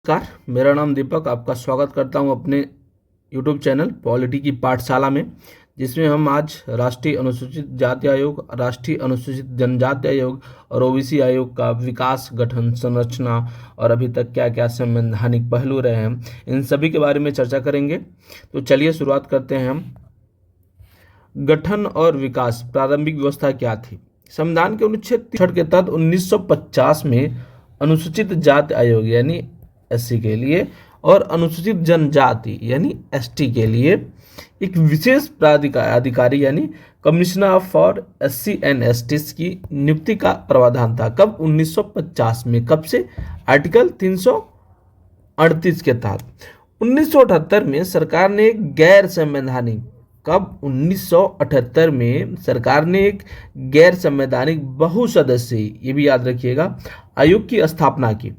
नमस्कार। मेरा नाम दीपक, आपका स्वागत करता हूं अपने YouTube चैनल पॉलिटी की पाठशाला में, जिसमें हम आज राष्ट्रीय अनुसूचित जाति आयोग, राष्ट्रीय अनुसूचित जनजाति आयोग और ओबीसी आयोग का विकास, गठन, संरचना और अभी तक क्या क्या संवैधानिक पहलू रहे हैं, इन सभी के बारे में चर्चा करेंगे। तो चलिए शुरुआत करते हैं हम। गठन और विकास। प्रारंभिक व्यवस्था क्या थी? संविधान के अनुच्छेद 63 के तहत 1950 में अनुसूचित जाति आयोग यानी एससी के लिए और अनुसूचित जनजाति यानी एसटी के लिए एक विशेष प्राधिकारी यानी commissioner for SC and STs की नियुक्ति का प्रावधान था। कब? 1950 में। कब से? आर्टिकल 338 के तहत। 1978 में सरकार ने एक गैर संवैधानिक कब? 1978 में सरकार ने एक गैर संवैधानिक बहुसदस्यीय, ये भी याद रखिएगा, आयोग की स्थापना की।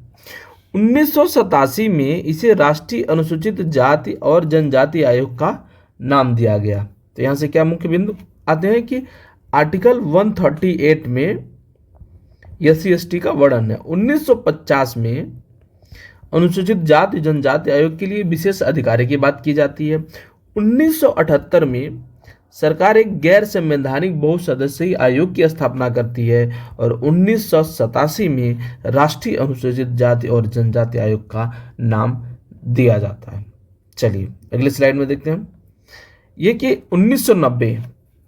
1987 में इसे राष्ट्रीय अनुसूचित जाति और जनजाति आयोग का नाम दिया गया। तो यहाँ से क्या मुख्य बिंदु आते हैं कि आर्टिकल 138 में एससी एसटी का वर्णन है। 1950 में अनुसूचित जाति जनजाति आयोग के लिए विशेष अधिकारी की बात की जाती है। 1978 में सरकार एक गैर संवैधानिक बहुसदस्यीय आयोग की स्थापना करती है और 1987 में राष्ट्रीय अनुसूचित जाति और जनजाति आयोग का नाम दिया जाता है। चलिए अगले स्लाइड में देखते हैं। ये कि 1990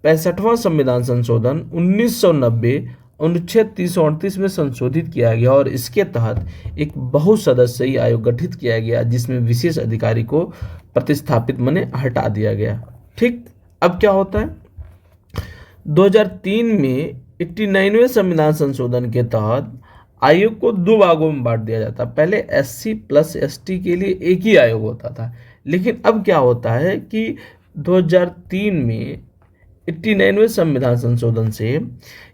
65वां संविधान संशोधन 1990 अनुच्छेद 338 में संशोधित किया गया और इसके तहत एक बहुसदस्यीय आयोग गठित किया गया, जिसमें विशेष अधिकारी को प्रतिस्थापित माने हटा दिया गया। ठीक, अब क्या होता है? 2003 में 89वें संविधान संशोधन के तहत आयोग को दो भागों में बांट दिया जाता। पहले एससी प्लस एसटी के लिए एक ही आयोग होता था, लेकिन अब क्या होता है कि 2003 में 89वें संविधान संशोधन से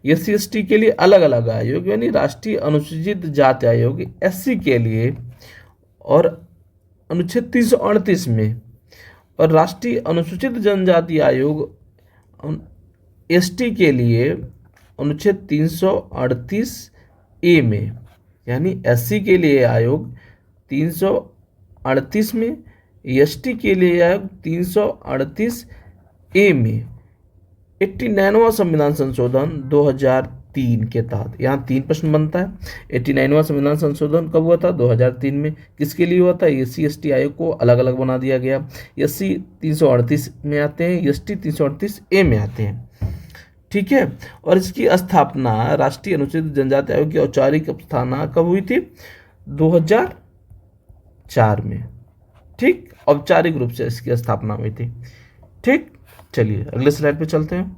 एससी एसटी के लिए अलग अलग आयोग यानी राष्ट्रीय अनुसूचित जाति आयोग एससी के लिए और अनुच्छेद 338 में, और राष्ट्रीय अनुसूचित जनजाति आयोग एसटी के लिए अनुच्छेद 338 ए में, यानी एससी के लिए आयोग 338 में, एसटी के लिए आयोग 338 ए में। 89वां संविधान संशोधन 2003 के तहत, यहाँ 3 प्रश्न बनता है। 89वां संविधान संशोधन कब हुआ था? 2003 में। किसके लिए हुआ था? एससी एसटी आयोग को अलग अलग बना दिया गया। एससी 338 में आते हैं, एसटी 338 ए में आते हैं। ठीक है, और इसकी स्थापना राष्ट्रीय अनुसूचित जनजाति आयोग की औपचारिक स्थापना कब हुई थी? 2004 में। ठीक, औपचारिक रूप से इसकी स्थापना हुई थी। ठीक, चलिए अगले स्लाइड पे चलते हैं।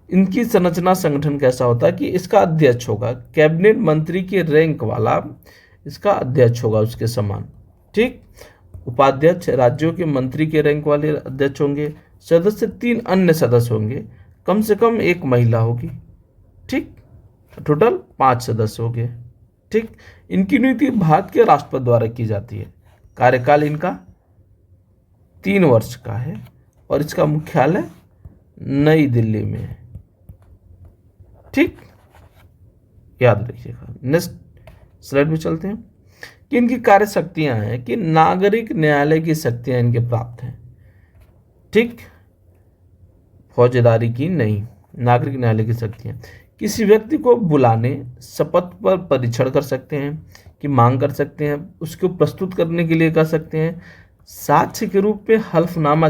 इनकी संरचना संगठन कैसा होता है कि इसका अध्यक्ष होगा कैबिनेट मंत्री के रैंक वाला, इसका अध्यक्ष होगा उसके समान। ठीक, उपाध्यक्ष राज्यों के मंत्री के रैंक वाले अध्यक्ष होंगे। सदस्य 3 अन्य सदस्य होंगे, कम से कम 1 महिला होगी। ठीक, टोटल 5 सदस्य हो गए। ठीक, इनकी नियुक्ति भारत के राष्ट्रपति द्वारा की जाती है। कार्यकाल इनका 3 वर्ष का है और इसका मुख्यालय नई दिल्ली में है। ठीक, याद रखिएगा। नेक्स्ट स्लाइड में चलते हैं कि इनकी कार्य शक्तियां हैं कि नागरिक न्यायालय की शक्तियां इनके प्राप्त हैं। ठीक, फौजदारी की नहीं, नागरिक न्यायालय की शक्तियां। किसी व्यक्ति को बुलाने, शपथ पर परीक्षण कर सकते हैं, कि मांग कर सकते हैं, उसको प्रस्तुत करने के लिए कर सकते हैं, साक्ष्य के रूप में हल्फनामा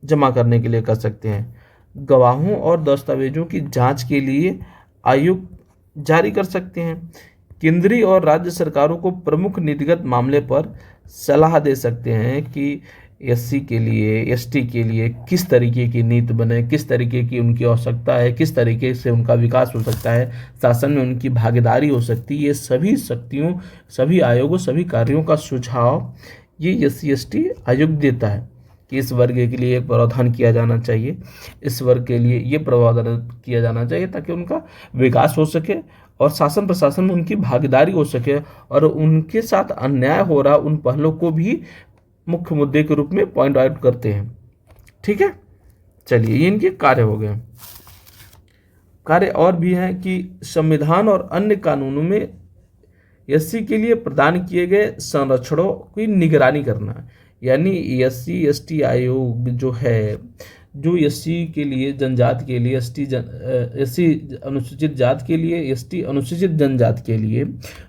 जमा करने के लिए कर सकते हैं, गवाहों और दस्तावेजों की जांच के लिए आयोग जारी कर सकते हैं, केंद्रीय और राज्य सरकारों को प्रमुख नीतिगत मामले पर सलाह दे सकते हैं कि एससी के लिए, एसटी के लिए किस तरीके की नीति बने, किस तरीके की उनकी आवश्यकता है, किस तरीके से उनका विकास हो सकता है, शासन में उनकी भागीदारी हो सकती है। ये सभी शक्तियों, सभी आयोगों, सभी कार्यों का सुझाव ये एससी एसटी आयोग देता है कि इस वर्ग के लिए एक प्रावधान किया जाना चाहिए, इस वर्ग के लिए ये प्रावधान किया जाना चाहिए, ताकि उनका विकास हो सके और शासन प्रशासन में उनकी भागीदारी हो सके और उनके साथ अन्याय हो रहा उन पहलुओं को भी मुख्य मुद्दे के रूप में पॉइंट आउट करते हैं। ठीक है, चलिए ये इनके कार्य हो गए। कार्य और भी हैं कि संविधान और अन्य कानूनों में एससी के लिए प्रदान किए गए संरक्षणों की निगरानी करना, यानी एससी एसटी आयोग जो है, जो एससी के लिए जनजाति के लिए, एससी अनुसूचित जाति के लिए, एसटी अनुसूचित जनजाति के लिए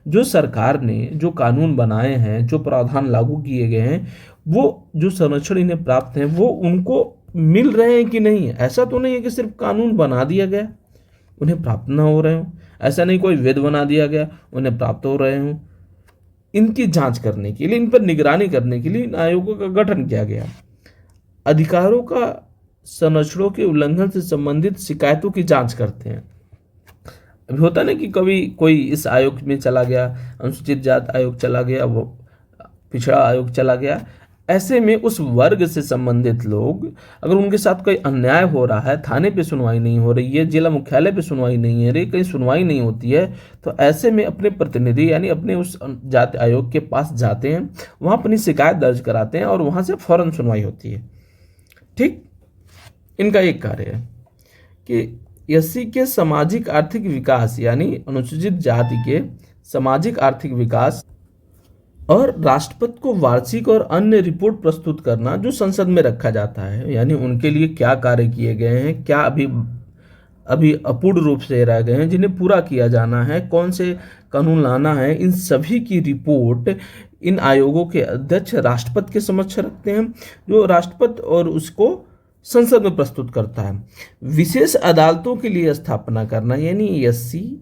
जो सरकार ने जो कानून बनाए हैं, जो प्रावधान लागू किए गए हैं, वो जो संरक्षण इन्हें प्राप्त हैं वो उनको मिल रहे हैं कि नहीं। ऐसा तो नहीं है कि सिर्फ कानून बना दिया गया उन्हें प्राप्त ना हो रहे हों, ऐसा नहीं कोई वेद बना दिया गया उन्हें प्राप्त हो रहे हों। इनकी जांच करने के लिए, इन पर निगरानी करने के लिए इन आयोगों का गठन किया गया। अधिकारों का संरक्षणों के उल्लंघन से संबंधित शिकायतों की जांच करते हैं। अभी होता ना कि कभी कोई इस आयोग में चला गया, अनुसूचित जाति आयोग चला गया, वो पिछड़ा आयोग चला गया, ऐसे में उस वर्ग से संबंधित लोग अगर उनके साथ कोई अन्याय हो रहा है, थाने पे सुनवाई नहीं हो रही है, जिला मुख्यालय पे सुनवाई नहीं हो रही, कहीं सुनवाई नहीं होती है, तो ऐसे में अपने प्रतिनिधि यानी अपने उस जाति आयोग के पास जाते हैं, वहाँ अपनी शिकायत दर्ज कराते हैं और वहाँ से फौरन सुनवाई होती है। ठीक, इनका एक कार्य है कि एससी के सामाजिक आर्थिक विकास यानी अनुसूचित जाति के सामाजिक आर्थिक विकास और राष्ट्रपति को वार्षिक और अन्य रिपोर्ट प्रस्तुत करना जो संसद में रखा जाता है, यानी उनके लिए क्या कार्य किए गए हैं, क्या अभी अपूर्ण रूप से रह गए हैं जिन्हें पूरा किया जाना है, कौन से कानून लाना है, इन सभी की रिपोर्ट इन आयोगों के अध्यक्ष राष्ट्रपति के समक्ष रखते हैं, जो राष्ट्रपति और उसको संसद में प्रस्तुत करता है। विशेष अदालतों के लिए स्थापना करना, यानी एससी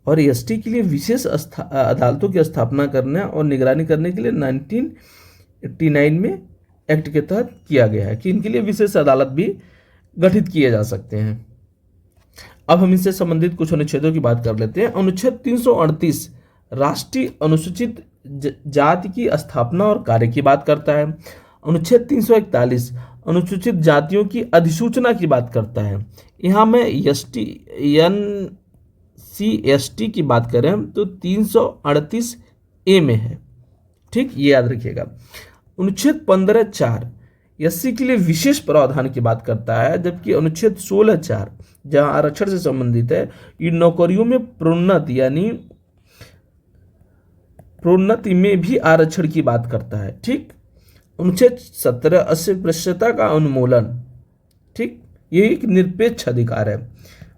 और एसटी के लिए विशेष अदालतों की स्थापना करना और निगरानी करने के लिए 1989 में एक्ट के तहत किया गया है कि इनके लिए विशेष अदालत भी गठित किए जा सकते हैं। अब हम इससे संबंधित कुछ अनुच्छेदों की बात कर लेते हैं। अनुच्छेद 338 राष्ट्रीय अनुसूचित जाति की स्थापना और कार्य की बात करता है। अनुच्छेद 341 अनुसूचित जातियों की अधिसूचना की बात करता है। यहाँ में SC/ST की बात करें तो 338A में है। ठीक, ये याद रखिएगा। अनुच्छेद 15(4) एससी के लिए विशेष प्रावधान की बात करता है, जबकि अनुच्छेद 16(4) जहां आरक्षण से संबंधित है, ये नौकरियों में प्रोन्नति यानी प्रोन्नति में भी आरक्षण की बात करता है। ठीक, अनुच्छेद 17 अस्पृश्यता का उन्मूलन। ठीक, ये एक निरपेक्ष अधिकार है।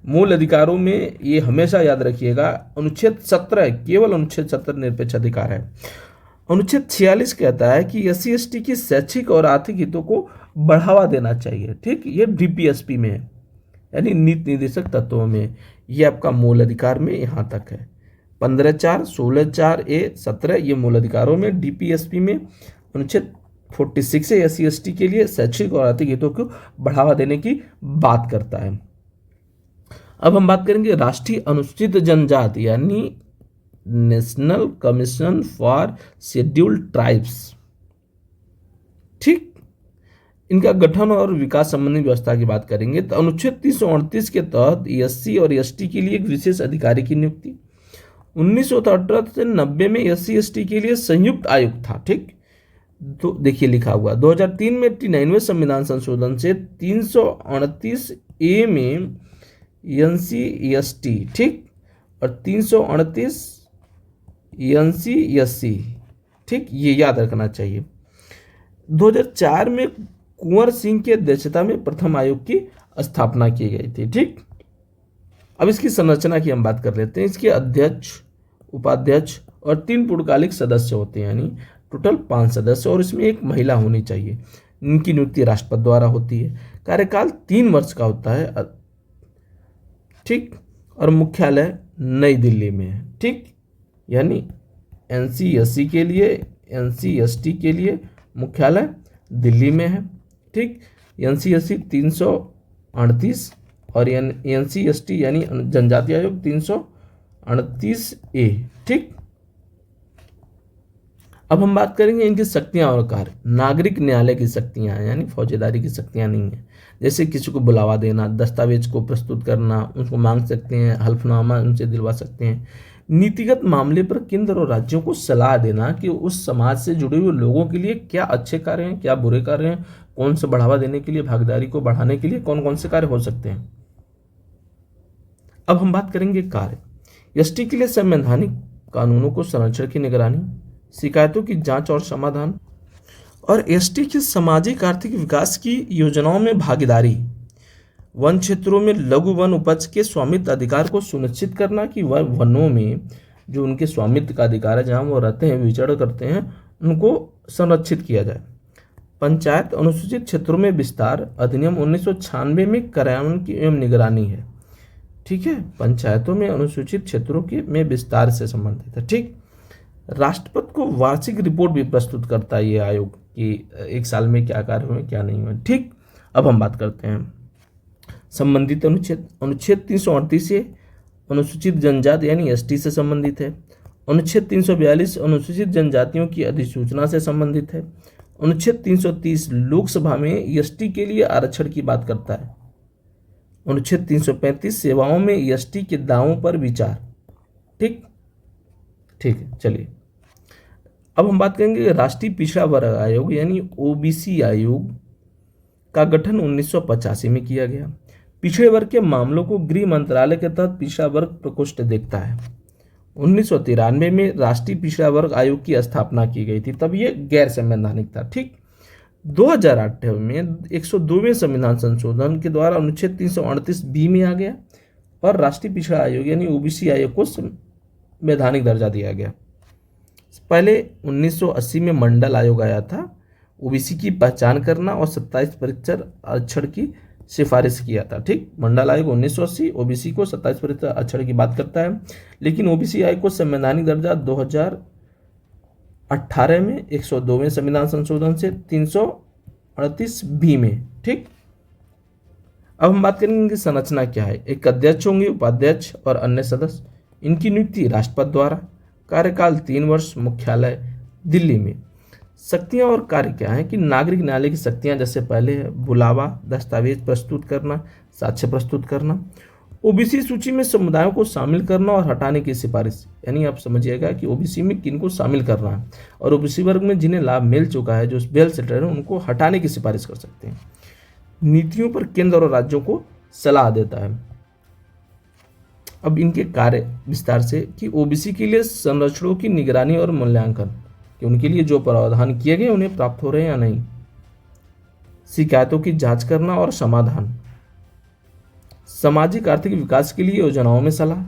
मूल अधिकारों में ये हमेशा याद रखिएगा, अनुच्छेद 17 केवल अनुच्छेद 17 निरपेक्ष अधिकार है। अनुच्छेद 46 कहता है कि SC/ST की शैक्षिक और आर्थिक हितों को बढ़ावा देना चाहिए। ठीक, ये DPSP में है, यानी नीति निर्देशक तत्वों में। ये आपका मूल अधिकार में यहाँ तक है। 15(4), 16(4)A, 17 ये मूल अधिकारों में। DPSP में अनुच्छेद 46 से SC/ST के लिए शैक्षिक और आर्थिक हितों को बढ़ावा देने की बात करता है। अब हम बात करेंगे राष्ट्रीय अनुसूचित जनजाति यानी national commission for scheduled tribes. ठीक, इनका गठन और विकास संबंधी व्यवस्था की बात करेंगे तो अनुच्छेद 338 के तहत SC और ST के लिए एक विशेष अधिकारी की नियुक्ति। 1978 से 90 में SC/ST के लिए संयुक्त आयोग था। ठीक, तो देखिए लिखा हुआ 2003 में 89वें संविधान संशोधन से 338A में NC/ST, ठीक, और 338 NC/SC। ठीक, ये याद रखना चाहिए। 2004 में कुंवर सिंह की अध्यक्षता में प्रथम आयोग की स्थापना की गई थी। ठीक, अब इसकी संरचना की हम बात कर लेते हैं। इसके अध्यक्ष, उपाध्यक्ष और 3 पूर्णकालिक सदस्य होते हैं, यानी टोटल 5 सदस्य, और इसमें एक महिला होनी चाहिए। इनकी नियुक्ति राष्ट्रपति द्वारा होती है। कार्यकाल 3 वर्ष का होता है। ठीक, और मुख्यालय नई दिल्ली में है। ठीक, यानी NC/SC के लिए, NC/ST के लिए मुख्यालय दिल्ली में है। ठीक, NC/SC 338 और NC/ST यानी जनजातीय आयोग 338A। ठीक, अब हम बात करेंगे इनकी शक्तियां और कार्य। नागरिक न्यायालय की शक्तियां हैं, यानी फौजदारी की शक्तियां नहीं है। जैसे किसी को बुलावा देना, दस्तावेज को प्रस्तुत करना, उनको मांग सकते हैं, हल्फनामा उनसे दिलवा सकते हैं। नीतिगत मामले पर केंद्र और राज्यों को सलाह देना कि उस समाज से जुड़े हुए लोगों के लिए क्या अच्छे कार्य हैं, क्या बुरे कार्य हैं, कौन से बढ़ावा देने के लिए, भागीदारी को बढ़ाने के लिए कौन कौन से कार्य हो सकते हैं। अब हम बात करेंगे कार्य। ST के लिए संवैधानिक कानूनों को संरक्षण की निगरानी, शिकायतों की जांच और समाधान, और एसटी के सामाजिक आर्थिक विकास की योजनाओं में भागीदारी, वन क्षेत्रों में लघु वन उपज के स्वामित्व अधिकार को सुनिश्चित करना कि वह वनों में जो उनके स्वामित्व का अधिकार है, जहाँ वो रहते हैं, विचरण करते हैं, उनको संरक्षित किया जाए। पंचायत अनुसूचित क्षेत्रों में विस्तार अधिनियम 1996 में कार्यान्वयन की एवं निगरानी है। ठीक है, पंचायतों में अनुसूचित क्षेत्रों के में विस्तार से संबंधित है। ठीक, राष्ट्रपति को वार्षिक रिपोर्ट भी प्रस्तुत करता है ये आयोग कि एक साल में क्या कार्य हुए क्या नहीं हुए। ठीक, अब हम बात करते हैं संबंधित अनुच्छेद 338 से अनुसूचित जनजाति यानी एसटी से संबंधित है। अनुच्छेद 342 अनुसूचित जनजातियों की अधिसूचना से संबंधित है। अनुच्छेद 330 लोकसभा में एसटी के लिए आरक्षण की बात करता है। अनुच्छेद 335 सेवाओं में एसटी के दावों पर विचार। ठीक है, चलिए अब हम बात करेंगे राष्ट्रीय पिछड़ा वर्ग आयोग यानी ओबीसी आयोग का गठन 1985 में किया गया। पिछड़े वर्ग के मामलों को गृह मंत्रालय के तहत पिछड़ा वर्ग प्रकोष्ठ देखता है। 1993 में राष्ट्रीय पिछड़ा वर्ग आयोग की स्थापना की गई थी, तब ये गैर संवैधानिक था। ठीक, 2008 में 102वें संविधान संशोधन के द्वारा अनुच्छेद 338 बी में आ गया और राष्ट्रीय पिछड़ा आयोग यानी ओबीसी आयोग को संवैधानिक दर्जा दिया गया। पहले 1980 में मंडल आयोग आया था, ओबीसी की पहचान करना और 27% आरक्षण की सिफारिश किया था। ठीक, मंडल आयोग 1980 ओबीसी को 27% आरक्षण की बात करता है, लेकिन ओबीसी आयोग को संवैधानिक दर्जा 2018 में 102वें संविधान संशोधन से 338 बी में। ठीक, अब हम बात करेंगे संरचना क्या है। एक अध्यक्ष होंगे, उपाध्यक्ष और अन्य सदस्य। इनकी नियुक्ति राष्ट्रपति द्वारा। कार्यकाल 3 वर्ष। मुख्यालय दिल्ली में। शक्तियां और कार्य क्या है कि नागरिक न्यायालय की शक्तियां जैसे पहले है बुलावा, दस्तावेज प्रस्तुत करना, साक्ष्य प्रस्तुत करना, ओबीसी सूची में समुदायों को शामिल करना और हटाने की सिफारिश। यानी आप समझिएगा कि ओबीसी में किन को शामिल करना है और ओबीसी वर्ग में जिन्हें लाभ मिल चुका है, जो वेल सेटल्ड है, उनको हटाने की सिफारिश कर सकते हैं। नीतियों पर केंद्र और राज्यों को सलाह देता है। अब इनके कार्य विस्तार से कि ओबीसी के लिए संरक्षणों की निगरानी और मूल्यांकन, कि उनके लिए जो प्रावधान किए गए उन्हें प्राप्त हो रहे हैं या नहीं। शिकायतों की जांच करना और समाधान। सामाजिक आर्थिक विकास के लिए योजनाओं में सलाह।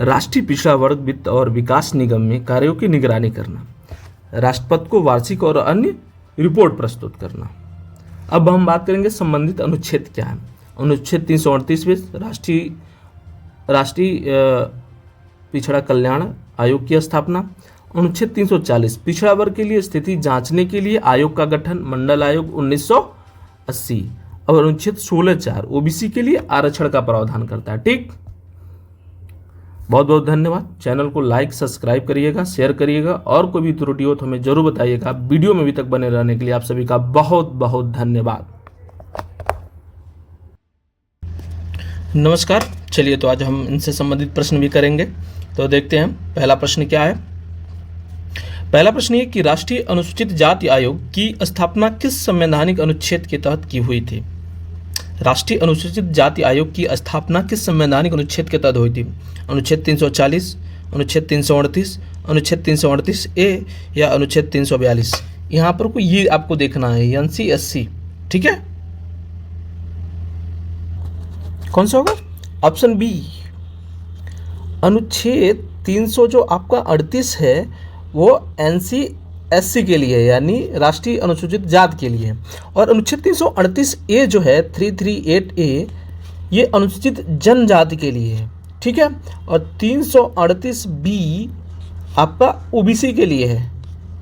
राष्ट्रीय पिछड़ा वर्ग वित्त और विकास निगम में कार्यों की निगरानी करना। राष्ट्रपति को वार्षिक और अन्य रिपोर्ट प्रस्तुत करना। अब हम बात करेंगे संबंधित अनुच्छेद क्या है। अनुच्छेद 338 में राष्ट्रीय पिछड़ा कल्याण आयोग की स्थापना। अनुच्छेद 340 पिछड़ा वर्ग के लिए स्थिति जांचने के लिए आयोग का गठन, मंडल आयोग 1980। और अनुच्छेद 16(4) ओबीसी के लिए आरक्षण का प्रावधान करता है। ठीक, बहुत बहुत धन्यवाद। चैनल को लाइक सब्सक्राइब करिएगा, शेयर करिएगा और कोई भी त्रुटि हो तो हमें जरूर बताइएगा। वीडियो में अभी तक बने रहने के लिए आप सभी का बहुत बहुत धन्यवाद। नमस्कार, चलिए तो आज हम इनसे संबंधित प्रश्न भी करेंगे। तो देखते हैं पहला प्रश्न क्या है। पहला प्रश्न ये कि राष्ट्रीय अनुसूचित जाति आयोग की स्थापना किस संवैधानिक अनुच्छेद के तहत की हुई थी। राष्ट्रीय अनुसूचित जाति आयोग की स्थापना किस संवैधानिक अनुच्छेद के तहत हुई थी। अनुच्छेद 340, अनुच्छेद 338, अनुच्छेद 338 ए या अनुच्छेद 342। यहाँ पर कोई ये आपको देखना है NC-SC। ठीक है, कौन सा होगा? ऑप्शन बी अनुच्छेद 300 जो आपका 38 है वो NC-SC के लिए यानी राष्ट्रीय अनुसूचित जाति के लिए है। और अनुच्छेद 338 ए जो है 338 ए ये अनुसूचित जनजाति के लिए है। ठीक है, और 338 बी आपका ओबीसी के लिए है।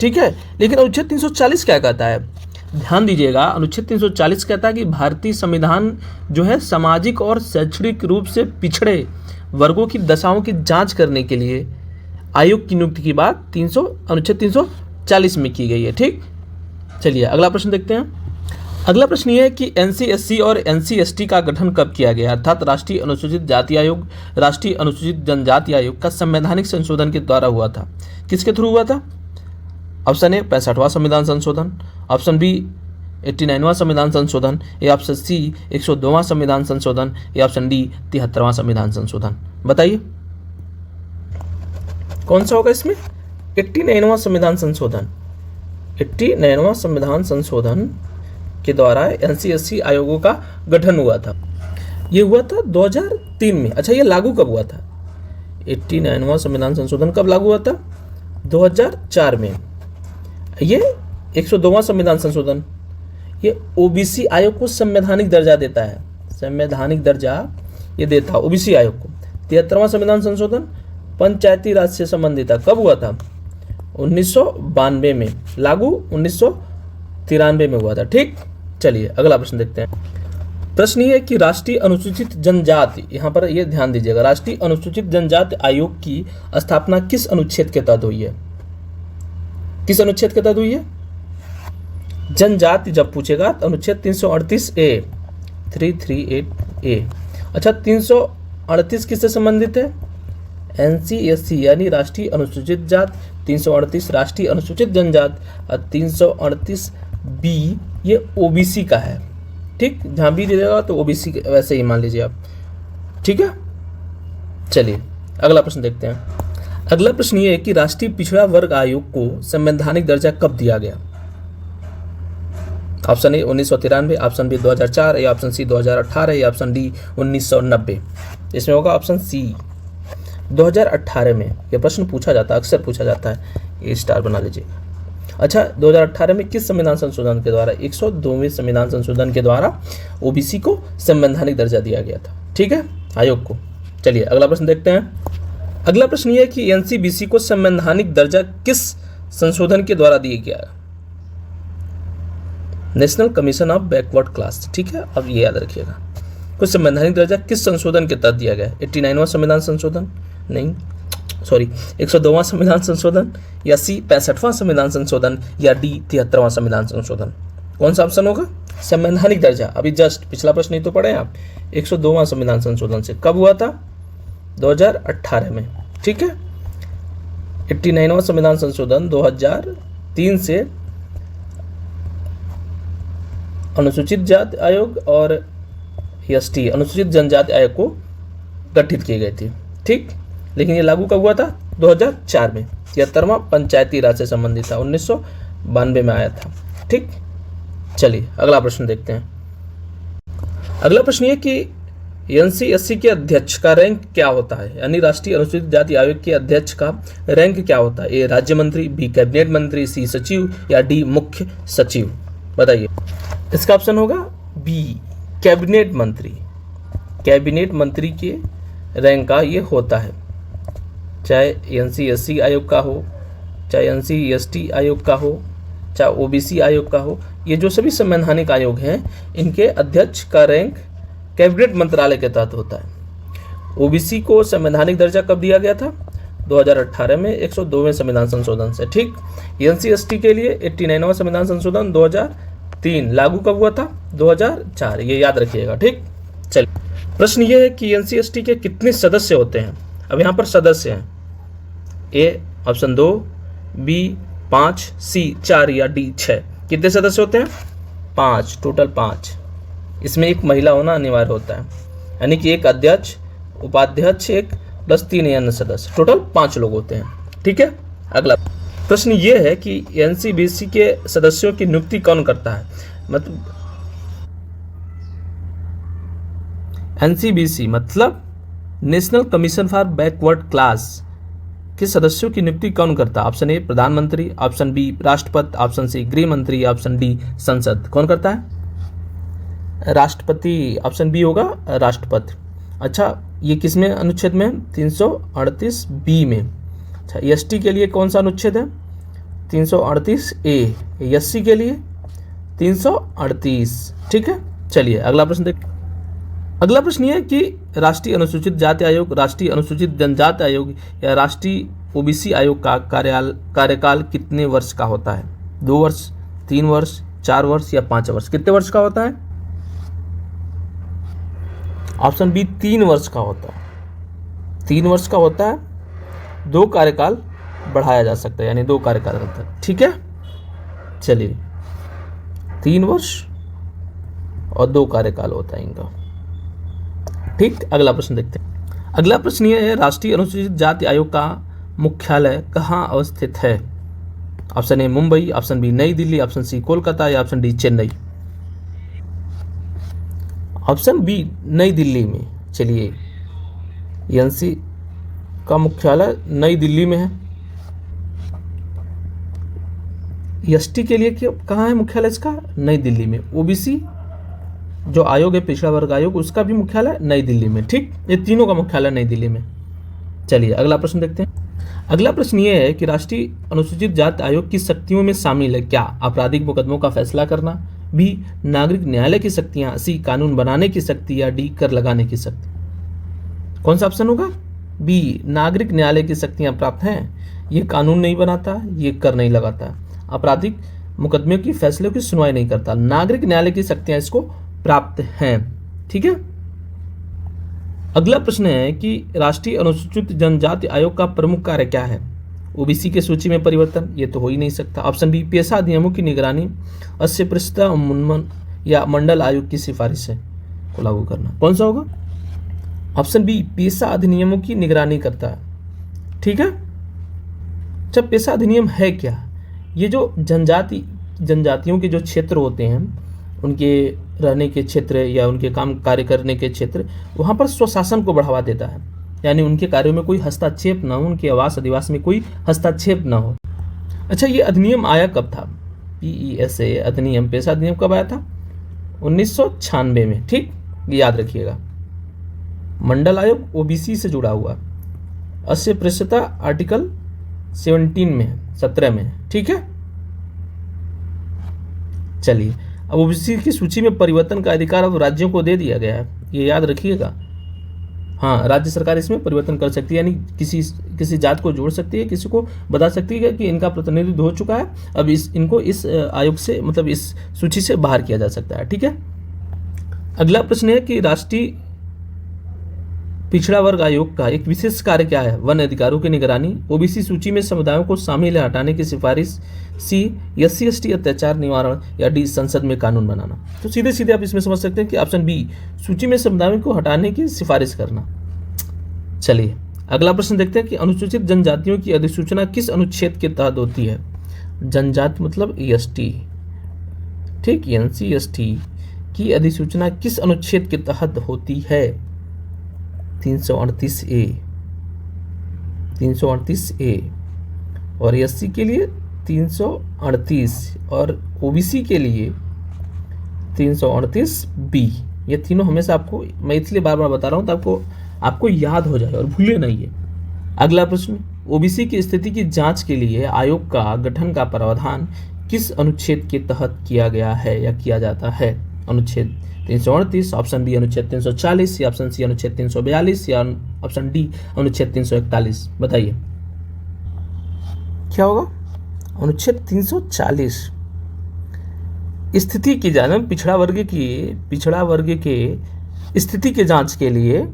ठीक है, लेकिन अनुच्छेद 340 क्या कहता है, ध्यान दीजिएगा। अनुच्छेद 340 कहता है कि भारतीय संविधान जो है सामाजिक और शैक्षणिक रूप से पिछड़े वर्गों की दशाओं की जांच करने के लिए आयोग की नियुक्ति की बात अनुच्छेद 340 में की गई है। ठीक, चलिए अगला प्रश्न देखते हैं। अगला प्रश्न ये है कि NC-SC और NC-ST का गठन कब किया गया, अर्थात राष्ट्रीय अनुसूचित जाति आयोग, राष्ट्रीय अनुसूचित जनजाति आयोग का संवैधानिक संशोधन के द्वारा हुआ था। किसके थ्रू हुआ था? ऑप्शन ए 65वां संविधान संशोधन, ऑप्शन बी 89वां संविधान संशोधन, या ऑप्शन सी 102वां संविधान संशोधन, या ऑप्शन डी 73वां संविधान संशोधन? बताइए कौन सा होगा इसमें? 89वां संविधान संशोधन। 89वां संविधान संशोधन के द्वारा एनसीएससी आयोगों का गठन हुआ था। ये हुआ था 2003 में। अच्छा, ये लागू कब हुआ था? 89वां संविधान संशोधन कब लागू हुआ था? 2004 में। ये 102वां संविधान संशोधन, ये ओबीसी आयोग को संवैधानिक दर्जा देता है, संवैधानिक दर्जा ये देता है ओबीसी आयोग को। 73वां संविधान संशोधन पंचायती राज से संबंधित था। कब हुआ था? 1992 में। लागू 1993 में हुआ था। ठीक, चलिए अगला प्रश्न देखते हैं। प्रश्न ये है कि राष्ट्रीय अनुसूचित जनजाति, यहाँ पर ये ध्यान दीजिएगा, राष्ट्रीय अनुसूचित जनजाति आयोग की स्थापना किस अनुच्छेद के तहत हुई है? किस अनुच्छेद के तहत हुई है? जनजाति जब पूछेगा तो अनुच्छेद 338A 338A। अच्छा, 338 किससे संबंधित है? एनसीएससी यानी राष्ट्रीय अनुसूचित जात, 338 राष्ट्रीय अनुसूचित जनजाति और 338B ये ओबीसी का है। ठीक, जहां भी दीजिएगा तो ओबीसी वैसे ही मान लीजिए आप। ठीक है, चलिए अगला प्रश्न देखते हैं। अगला प्रश्न ये है कि राष्ट्रीय पिछड़ा वर्ग आयोग को संवैधानिक दर्जा कब दिया गया? ऑप्शन ए 1993, ऑप्शन बी 2004, या ऑप्शन सी 2018, या ऑप्शन डी 1990? इसमें होगा ऑप्शन सी 2018 में। यह प्रश्न पूछा जाता है, अक्सर पूछा जाता है, ये स्टार बना लीजिए। अच्छा, 2018 में किस संविधान संशोधन के द्वारा? 102वें संविधान संशोधन के द्वारा ओबीसी को संवैधानिक दर्जा दिया गया था। ठीक है, आयोग को। चलिए अगला प्रश्न देखते हैं। अगला प्रश्न यह है कि एनसीबीसी को संवैधानिक दर्जा किस संशोधन के द्वारा दिया गया? National commission of backward class. ठीक है, अब ये याद रखिएगा, कुछ संवैधानिक दर्जा किस संशोधन के तहत दिया गया? 89वां संविधान संशोधन? नहीं, सॉरी, 102वां संविधान संशोधन, या सी 65वां संविधान संशोधन, या डी 73वां संविधान संशोधन? कौन सा ऑप्शन होगा? संवैधानिक दर्जा अभी जस्ट पिछला प्रश्न ही तो पढ़े आप, 102वां संविधान संशोधन से कब हुआ था? 2018 में। ठीक है, 89वां संविधान संशोधन 2003 से अनुसूचित जाति आयोग और एसटी अनुसूचित जनजाति आयोग को गठित किए गए थे। ठीक, लेकिन ये लागू कब हुआ था? 2004 में। 73वां पंचायती राज से संबंधित था, 1992 में आया था। ठीक, चलिए अगला प्रश्न देखते हैं। अगला प्रश्न ये कि एनसीएससी के अध्यक्ष का रैंक क्या होता है? यानी राष्ट्रीय अनुसूचित जाति आयोग के अध्यक्ष का रैंक क्या होता है? ए राज्य मंत्री, बी कैबिनेट मंत्री, सी सचिव, या डी मुख्य सचिव? बताइए। इसका ऑप्शन होगा बी कैबिनेट मंत्री। कैबिनेट मंत्री के रैंक का ये होता है, चाहे एनसीएससी आयोग का हो, चाहे एनसीएसटी आयोग का हो, चाहे ओबीसी आयोग का हो। ये जो सभी संवैधानिक आयोग हैं, इनके अध्यक्ष का रैंक कैबिनेट मंत्रालय के तहत होता है। ओबीसी को संवैधानिक दर्जा कब दिया गया था? 2018 में 102वें संविधान संशोधन से। ठीक, एनसीएसटी के लिए 89वां संविधान संशोधन 2003। लागू कब हुआ था? 2004। ये याद रखिएगा। ठीक, चलिए प्रश्न ये है कि एनसीएसटी के कितने सदस्य होते हैं? अब यहाँ पर सदस्य हैं, ए ऑप्शन 2, बी 5, सी 4, या डी 6? कितने सदस्य होते हैं? 5, टोटल 5। इसमें एक महिला होना अनिवार्य होता है, यानी कि एक अध्यक्ष, उपाध्यक्ष एक प्लस 3 अन्य सदस्य, टोटल 5 लोग होते हैं। ठीक है, अगला प्रश्न ये है कि एनसीबीसी के सदस्यों की नियुक्ति कौन करता है? मतलब एनसीबीसी मतलब national commission for backward class के सदस्यों की नियुक्ति कौन करता है? ऑप्शन ए प्रधानमंत्री, ऑप्शन बी राष्ट्रपति, ऑप्शन सी गृह मंत्री, ऑप्शन डी संसद? कौन करता है? राष्ट्रपति। ऑप्शन बी होगा राष्ट्रपति। अच्छा, ये किसमें अनुच्छेद में? 338 बी में। अच्छा, एसटी के लिए कौन सा अनुच्छेद है? 338 ए। एससी के लिए 338। ठीक है, चलिए अगला प्रश्न देख। अगला प्रश्न ये है कि राष्ट्रीय अनुसूचित जाति आयोग, राष्ट्रीय अनुसूचित जनजाति आयोग या राष्ट्रीय ओबीसी आयोग का कार्यकाल कितने वर्ष का होता है? 2 वर्ष, 3 वर्ष, 4 वर्ष या 5 वर्ष? कितने वर्ष का होता है? ऑप्शन बी 3 वर्ष का होता है। 3 वर्ष का होता है, 2 कार्यकाल बढ़ाया जा सकता है, यानी 2 कार्यकाल होता है। ठीक है, चलिए 3 वर्ष और 2 कार्यकाल होता है इनका। ठीक, अगला प्रश्न देखते हैं। अगला प्रश्न ये है, राष्ट्रीय अनुसूचित जाति आयोग का मुख्यालय कहाँ अवस्थित है? Option A Mumbai, option B New Delhi, option C Kolkata या option D Chennai. Option B New Delhi में। चलिए, एनसी का मुख्यालय नई दिल्ली में है। एसटी के लिए कहाँ है मुख्यालय इसका? नई दिल्ली में। ओबीसी जो आयोग है, पिछड़ा वर्ग आयोग, उसका भी मुख्यालय नई दिल्ली में। ठीक, ये तीनों का मुख्यालय नई दिल्ली में। चलिए अगला प्रश्न देखते हैं। अगला प्रश्न ये है कि राष्ट्रीय अनुसूचित जाति आयोग की शक्तियों में शामिल है क्या? आपराधिक मुकदमों का फैसला करना, बी नागरिक न्यायालय की शक्तियां, सी कानून बनाने की शक्ति या डी कर लगाने की शक्ति। कौन सा ऑप्शन होगा? बी नागरिक न्यायालय की शक्तियां प्राप्त हैं। ये कानून नहीं बनाता, ये कर नहीं लगाता, आपराधिक मुकदमे की फैसले की सुनवाई नहीं करता, नागरिक न्यायालय की शक्तियां इसको प्राप्त हैं। ठीक है। अगला प्रश्न है कि राष्ट्रीय अनुसूचित जनजाति आयोग का प्रमुख कार्य क्या है? ओबीसी की सूची में परिवर्तन, ये तो हो ही नहीं सकता। ऑप्शन बी पेशा अधिनियमों की निगरानी, अस्पृश्यता उन्मूलन या मंडल आयोग की सिफारिशें को लागू करना। कौन सा होगा? ऑप्शन बी पेशा अधिनियमों की निगरानी करता है। ठीक है। जब पेशा अधिनियम है क्या? ये जो जनजातियों के जो क्षेत्र होते हैं, उनके रहने के क्षेत्र या उनके काम कार्य करने के क्षेत्र, वहाँ पर स्वशासन को बढ़ावा देता है, यानी उनके कार्यों में कोई हस्तक्षेप न हो, उनके आवास अधिवास में कोई हस्तक्षेप न हो। अच्छा, ये अधिनियम आया कब था? PESA अधिनियम, पेशा अधिनियम कब आया था? 1996 में। ठीक, ये याद रखिएगा। मंडल आयोग ओबीसी से जुड़ा हुआ, अस्पृश्यता आर्टिकल 17 में। ठीक है। चलिए, अब ओबीसी की सूची में परिवर्तन का अधिकार अब राज्यों को दे दिया गया है, ये याद रखिएगा। हाँ, राज्य सरकार इसमें परिवर्तन कर सकती है, यानी किसी जात को जोड़ सकती है, किसी को बता सकती है कि इनका प्रतिनिधित्व हो चुका है, अब इनको इस आयोग से, मतलब इस सूची से बाहर किया जा सकता है। ठीक है। अगला प्रश्न है कि राष्ट्रीय पिछड़ा वर्ग आयोग का एक विशेष कार्य क्या है? वन अधिकारों की निगरानी, ओबीसी सूची में समुदायों को शामिल हटाने की सिफारिश, सी SC/ST अत्याचार निवारण या डी संसद में कानून बनाना। तो सीधे सीधे आप इसमें समझ सकते हैं कि ऑप्शन बी सूची में समुदायों को हटाने की सिफारिश करना। चलिए अगला प्रश्न देखते हैं कि अनुसूचित जनजातियों की अधिसूचना किस अनुच्छेद के तहत होती है? जनजाति मतलब EST। ठीक, NC/ST की अधिसूचना किस अनुच्छेद के तहत होती है? 338A और SC के लिए 338 और OBC के लिए 338B। ये तीनों हमेशा आपको, मैं इसलिए बार बार बता रहा हूँ तो आपको याद हो जाए और भूले नहीं है। अगला प्रश्न, OBC की स्थिति की जांच के लिए आयोग का गठन का प्रावधान किस अनुच्छेद के तहत किया गया है या किया जाता है? अनुच्छेद 338, ऑप्शन बी अनुच्छेद 340 या ऑप्शन सी अनुच्छेद 342 या ऑप्शन डी अनुच्छेद 341। बताइए क्या होगा? अनुच्छेद 340। स्थिति की जांच, पिछड़ा वर्ग के स्थिति के जांच के लिए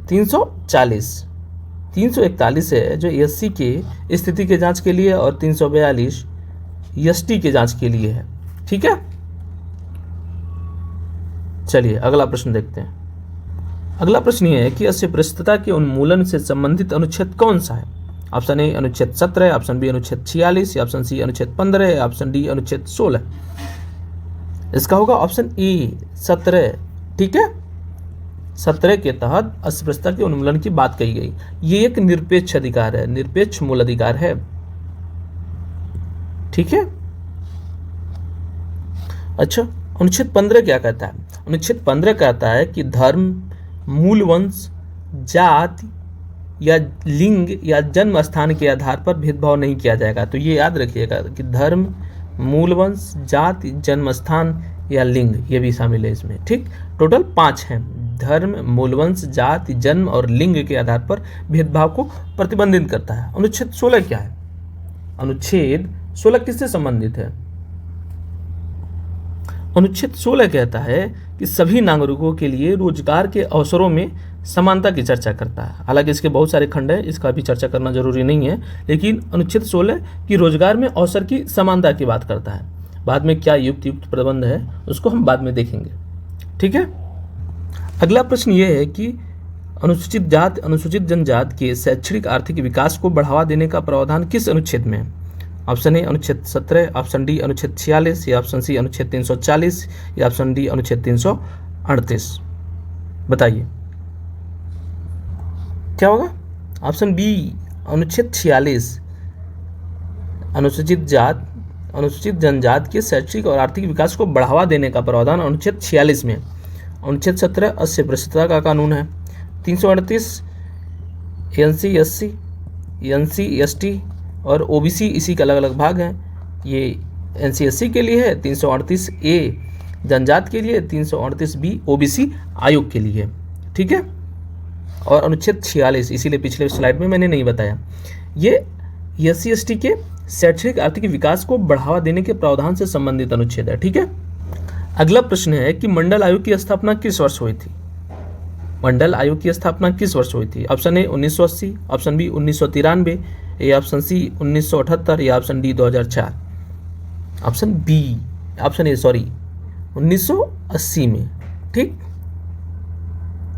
340, 341 है जो SC के स्थिति के जांच के लिए और 342 ST के जांच के लिए है। ठीक है। चलिए अगला प्रश्न देखते हैं। अगला प्रश्न ये है कि अस्पृश्यता के उन्मूलन से संबंधित अनुच्छेद कौन सा है? ऑप्शन ए अनुच्छेद 17, ऑप्शन बी अनुच्छेद 46 या ऑप्शन सी अनुच्छेद 15 या ऑप्शन डी अनुच्छेद 16। इसका होगा ऑप्शन ई 17। ठीक है। 17 के तहत अस्पृश्यता के उन्मूलन की बात कही गई। ये एक निरपेक्ष अधिकार है, निरपेक्ष मूल अधिकार है। ठीक है। अच्छा, अनुच्छेद 15 क्या कहता है? अनुच्छेद 15 कहता है कि धर्म, मूल वंश, जाति या लिंग या जन्म स्थान के आधार पर भेदभाव नहीं किया जाएगा। तो ये याद रखिएगा कि धर्म, मूल वंश, जाति, जन्म स्थान या लिंग, ये भी शामिल है इसमें। ठीक, टोटल 5 हैं। धर्म, मूल वंश, जाति, जन्म और लिंग के आधार पर भेदभाव को प्रतिबंधित करता है। अनुच्छेद 16 क्या है? अनुच्छेद 16 किससे संबंधित है? अनुच्छेद 16 कहता है कि सभी नागरिकों के लिए रोजगार के अवसरों में समानता की चर्चा करता है। हालांकि इसके बहुत सारे खंड हैं, इसका भी चर्चा करना जरूरी नहीं है, लेकिन अनुच्छेद 16 की रोजगार में अवसर की समानता की बात करता है। बाद में क्या युक्त प्रबंध है उसको हम बाद में देखेंगे। ठीक है। अगला प्रश्न ये है कि अनुसूचित जाति अनुसूचित जनजाति के शैक्षणिक आर्थिक विकास को बढ़ावा देने का प्रावधान किस अनुच्छेद में है? ऑप्शन ए अनुच्छेद 17, ऑप्शन डी अनुच्छेद 46, या ऑप्शन सी अनुच्छेद 340, या ऑप्शन डी अनुच्छेद 338। बताइए क्या होगा? ऑप्शन बी अनुच्छेद 46, अनुसूचित जनजाति के शैक्षिक और आर्थिक विकास को बढ़ावा देने का प्रावधान अनुच्छेद 46 में। अनुच्छेद 17 अस्पृश्यता का कानून है। 338 NC/SC, NC/ST और OBC इसी के अलग अलग भाग हैं। ये NC/SC के लिए है, 338A जनजाति के लिए, 338B OBC आयोग के लिए। ठीक है। और अनुच्छेद 46 इसीलिए पिछले स्लाइड में मैंने नहीं बताया, ये SC/ST के शैक्षणिक आर्थिक विकास को बढ़ावा देने के प्रावधान से संबंधित अनुच्छेद है। ठीक है। अगला प्रश्न है कि मंडल आयोग की स्थापना किस वर्ष हुई थी? मंडल आयोग की स्थापना किस वर्ष हुई थी? ऑप्शन ए 1980, ऑप्शन बी 1993, या ऑप्शन सी 1978, या ऑप्शन डी 2004। ऑप्शन ए 1980 में। ठीक।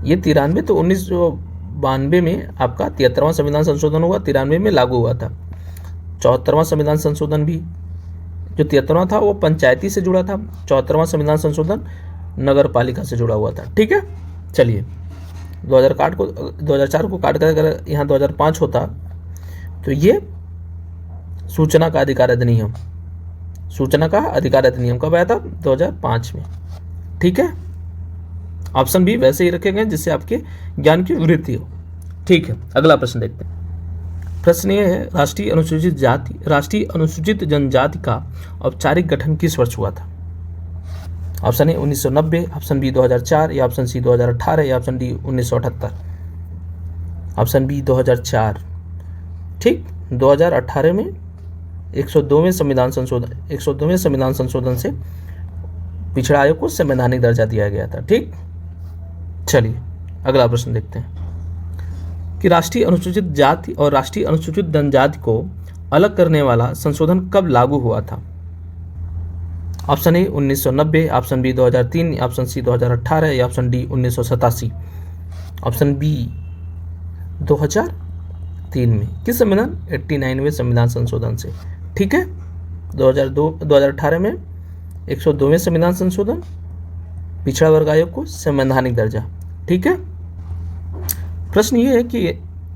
ये 93 तो 1992 में आपका 73वां संविधान संशोधन हुआ, 93 में लागू हुआ था। 74वां संविधान संशोधन भी, जो 73वां था वो पंचायती से जुड़ा था, 74वां संविधान संशोधन नगर पालिका से जुड़ा हुआ था। ठीक है। चलिए 2004 को काट कर अगर यहाँ 2005 होता तो ये सूचना का अधिकार अधिनियम कब आया था? 2005 में। ठीक है। ऑप्शन बी वैसे ही रखे गए जिससे आपके ज्ञान की वृद्धि हो। ठीक है। अगला प्रश्न देखते हैं। प्रश्न ये है, राष्ट्रीय अनुसूचित जनजाति का औपचारिक गठन किस वर्ष हुआ था? ऑप्शन ए 1990, ऑप्शन बी 2004, या ऑप्शन सी 2018, या ऑप्शन डी 1978। Option B 2004। ठीक। 2018 में 102वें संविधान संशोधन से पिछड़ा आयोग को संवैधानिक दर्जा दिया गया था। ठीक। चलिए अगला प्रश्न देखते हैं कि राष्ट्रीय अनुसूचित जाति और राष्ट्रीय अनुसूचित जनजाति को अलग करने वाला संशोधन कब लागू हुआ था? Option A 1990, option B 2003, option C 2018, या ऑप्शन डी 1987। ऑप्शन बी 2003 में। किस संविधान? 89वें संविधान संशोधन से। ठीक है। 2018 में 102वें संविधान संशोधन, पिछड़ा वर्ग आयोग को संवैधानिक दर्जा। ठीक है। प्रश्न ये है कि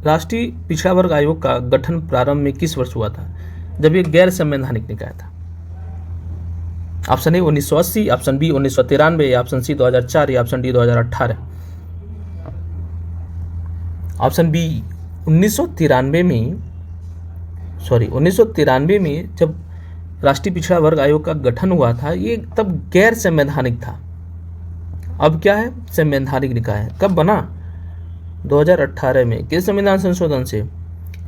राष्ट्रीय पिछड़ा वर्ग आयोग का गठन प्रारंभ में किस वर्ष हुआ था, जब ये गैर संवैधानिक निकाय था? ऑप्शन ए 1980, ऑप्शन बी 1993, या ऑप्शन सी 2004, या ऑप्शन डी 2018। ऑप्शन बी 1993 में जब राष्ट्रीय पिछड़ा वर्ग आयोग का गठन हुआ था, ये तब गैर संवैधानिक था। अब क्या है? संवैधानिक निकाय है। कब बना? 2018 में। किस संविधान संशोधन से?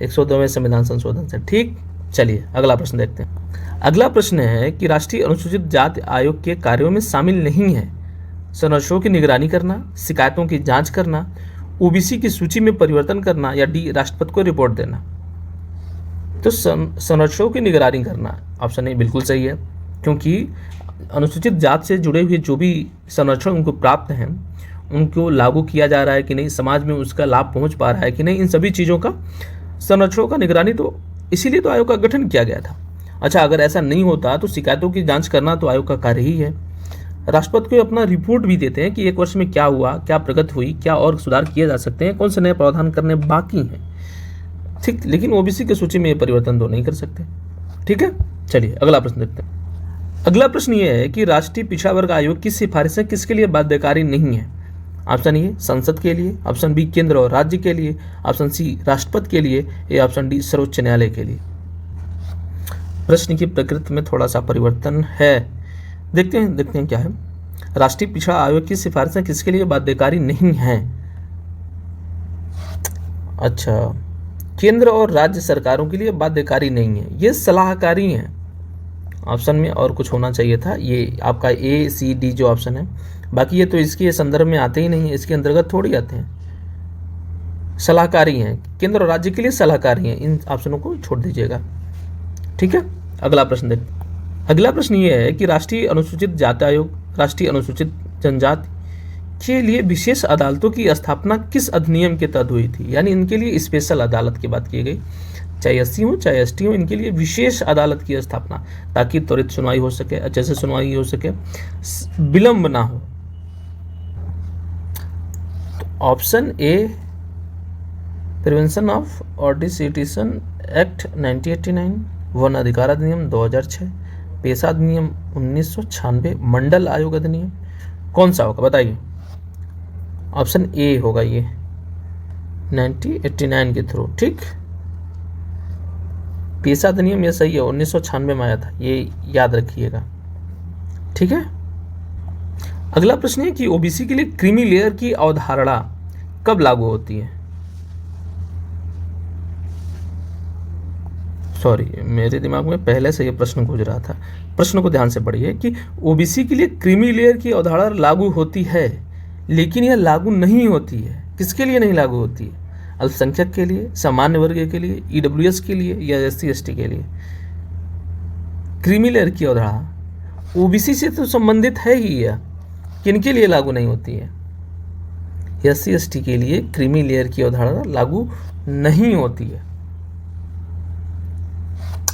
102वें संविधान संशोधन से। ठीक। चलिए अगला प्रश्न देखते हैं। अगला प्रश्न है कि राष्ट्रीय अनुसूचित जाति आयोग के कार्यों में शामिल नहीं है संरक्षकों की निगरानी करना, शिकायतों की जांच करना, OBC की सूची में परिवर्तन करना, या डी राष्ट्रपति को रिपोर्ट देना। तो संरक्षकों की निगरानी करना ऑप्शन ए बिल्कुल सही है, क्योंकि अनुसूचित जाति से जुड़े हुए जो भी संरक्षण उनको प्राप्त हैं उनको लागू किया जा रहा है कि नहीं, समाज में उसका लाभ पहुंच पा रहा है कि नहीं, इन सभी चीज़ों का संरक्षकों का निगरानी, तो इसीलिए तो आयोग का गठन किया गया था। अच्छा, अगर ऐसा नहीं होता तो शिकायतों की जांच करना तो आयोग का कार्य ही है। राष्ट्रपति को अपना रिपोर्ट भी देते हैं कि एक वर्ष में क्या हुआ, क्या प्रगति हुई, क्या और सुधार किए जा सकते हैं, कौन से नए प्रावधान करने बाकी हैं। ठीक। लेकिन OBC की सूची में ये परिवर्तन तो नहीं कर सकते। ठीक है। चलिए अगला प्रश्न देखते हैं। अगला प्रश्न ये है कि राष्ट्रीय पिछड़ा वर्ग आयोग की सिफारिशें किसके लिए बाध्यकारी नहीं है? ऑप्शन ए संसद के लिए, ऑप्शन बी केंद्र और राज्य के लिए, ऑप्शन सी राष्ट्रपति के लिए, या ऑप्शन डी सर्वोच्च न्यायालय के लिए। प्रश्न की प्रकृति में थोड़ा सा परिवर्तन है। देखते हैं क्या है। राष्ट्रीय पिछड़ा आयोग की सिफारिशें किसके लिए बाध्यकारी नहीं हैं? अच्छा, केंद्र और राज्य सरकारों के लिए बाध्यकारी नहीं है, ये सलाहकारी हैं। ऑप्शन में और कुछ होना चाहिए था, ये आपका A, C, D जो ऑप्शन है, बाकी ये तो इसके संदर्भ में आते ही नहीं है, इसके अंतर्गत थोड़ी आते हैं। सलाहकारी हैं, केंद्र और राज्य के लिए सलाहकारी हैं। इन ऑप्शनों को छोड़ दीजिएगा। ठीक है। अगला प्रश्न देखते हैं। अगला प्रश्न ये है कि राष्ट्रीय अनुसूचित जाति आयोग, राष्ट्रीय अनुसूचित जनजाति के लिए विशेष अदालतों की स्थापना किस अधिनियम के तहत हुई थी? यानी इनके लिए स्पेशल अदालत की बात की गई, चाहे एससी हो चाहे एसटी हो, इनके लिए विशेष अदालत की स्थापना, ताकि त्वरित सुनवाई हो सके, अच्छे से सुनवाई हो सके, विलंब ना हो। तो option A prevention of atrocities act 1989, वन अधिकार अधिनियम 2006, पेशा अधिनियम 1996, मंडल आयोग अधिनियम, कौन सा होगा बताइए? ऑप्शन ए होगा ये 1989 के थ्रू। ठीक, पेशा अधिनियम ये सही है, 1996 में आया था, ये याद रखिएगा। ठीक है, अगला प्रश्न है कि ओबीसी के लिए क्रीमी लेयर की अवधारणा कब लागू होती है? सॉरी, मेरे दिमाग में पहले से ये प्रश्न गुजर रहा था, प्रश्न को ध्यान से पढ़िए कि ओबीसी के लिए क्रीमी लेयर की अवधारणा लागू होती है, लेकिन यह लागू नहीं होती है। किसके लिए नहीं लागू होती है? अल्पसंख्यक के लिए, सामान्य वर्ग के लिए, ईडब्ल्यूएस के लिए या एससी एसटी के लिए? क्रीमी लेयर की अवधारणा ओबीसी से तो संबंधित है ही, या किनके लिए लागू नहीं होती है? एससी एसटी के लिए क्रीमी लेयर की अवधारणा लागू नहीं होती है,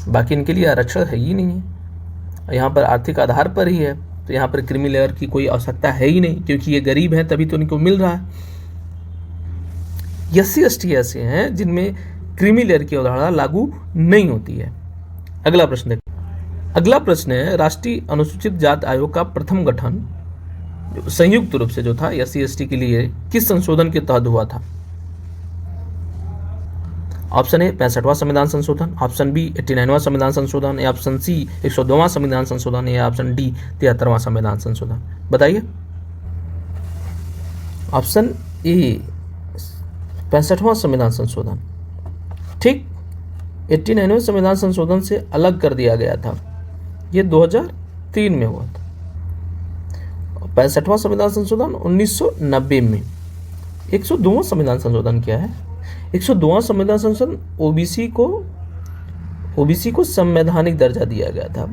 बाकी इनके लिए आरक्षण है ही नहीं है। यहाँ पर आर्थिक आधार पर ही है, तो यहाँ पर क्रीमी लेयर की कोई आवश्यकता है ही नहीं, क्योंकि ये गरीब हैं तभी तो इनको मिल रहा है। एससी एसटी ऐसे हैं जिनमें क्रीमी लेयर की अवधारणा लागू नहीं होती है। अगला प्रश्न देखिए, अगला प्रश्न है राष्ट्रीय अनुसूचित जाति आयोग का प्रथम गठन संयुक्त रूप से जो था एससी एसटी के लिए किस संशोधन के तहत हुआ था? ऑप्शन ए 65वां संविधान संशोधन, ऑप्शन बी 89वां संविधान संशोधन, या ऑप्शन सी 102वां संविधान संशोधन, या ऑप्शन डी 73वां संविधान संशोधन, बताइए। ऑप्शन ए 65वां संविधान संशोधन। ठीक, 89वें संविधान संशोधन से अलग कर दिया गया था, ये 2003 में हुआ था। 65वां संविधान संशोधन 1990 में। 102वां संविधान संशोधन क्या है? 102वां संविधान संशोधन ओबीसी को संवैधानिक दर्जा दिया गया था,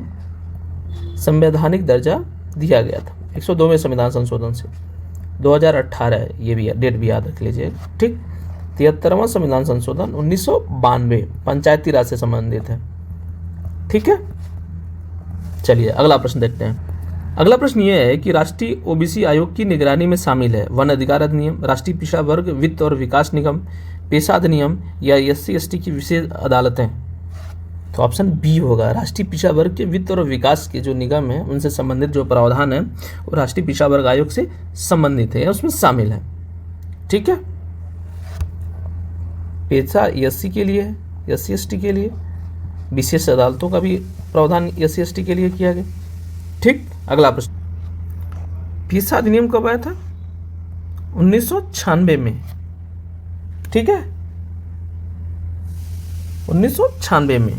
संवैधानिक दर्जा दिया गया था 102वें संविधान संशोधन से। 2018 ये भी डेट भी याद रख लीजिए। ठीक, 73वां संविधान संशोधन 1992 पंचायती राज से संबंधित है। ठीक है, चलिए अगला प्रश्न देखते हैं। अगला प्रश्न ये है कि राष्ट्रीय ओबीसी आयोग की निगरानी में शामिल है वन अधिकार अधिनियम, राष्ट्रीय पिछड़ा वर्ग वित्त और विकास निगम, पेशा अधिनियम, या एससी एसटी की विशेष अदालतें? तो ऑप्शन बी होगा, राष्ट्रीय पिछड़ा वर्ग के वित्त और विकास के जो निगम है उनसे संबंधित जो प्रावधान है वो राष्ट्रीय पिछड़ा वर्ग आयोग से संबंधित है, उसमें शामिल है। ठीक है, पेशा एससी के लिए, एससी एसटी के लिए, विशेष अदालतों का भी प्रावधान एससी एसटी के लिए किया गया। ठीक, अगला प्रश्न, पेशा अधिनियम कब आया था? 1996 में। ठीक है, 1996 में।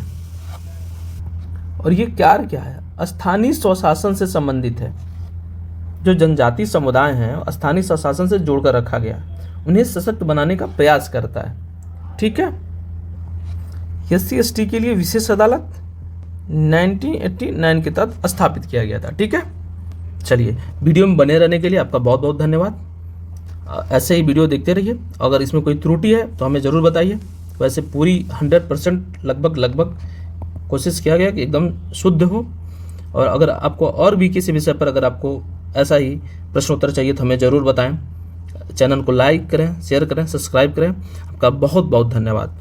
और ये क्या है? स्थानीय स्वशासन से संबंधित है। जो जनजातीय समुदाय हैं स्थानीय स्वशासन से जोड़कर रखा गया, उन्हें सशक्त बनाने का प्रयास करता है। ठीक है, एससी एसटी के लिए विशेष अदालत 1989 के तहत स्थापित किया गया था। ठीक है, चलिए वीडियो में बने रहने के लिए आपका बहुत बहुत धन्यवाद। ऐसे ही वीडियो देखते रहिए, अगर इसमें कोई त्रुटि है तो हमें ज़रूर बताइए। वैसे पूरी 100% लगभग कोशिश किया गया कि एकदम शुद्ध हो। और अगर आपको और भी किसी विषय पर अगर आपको ऐसा ही प्रश्नोत्तर चाहिए तो हमें ज़रूर बताएं। चैनल को लाइक करें, शेयर करें, सब्सक्राइब करें। आपका बहुत बहुत धन्यवाद।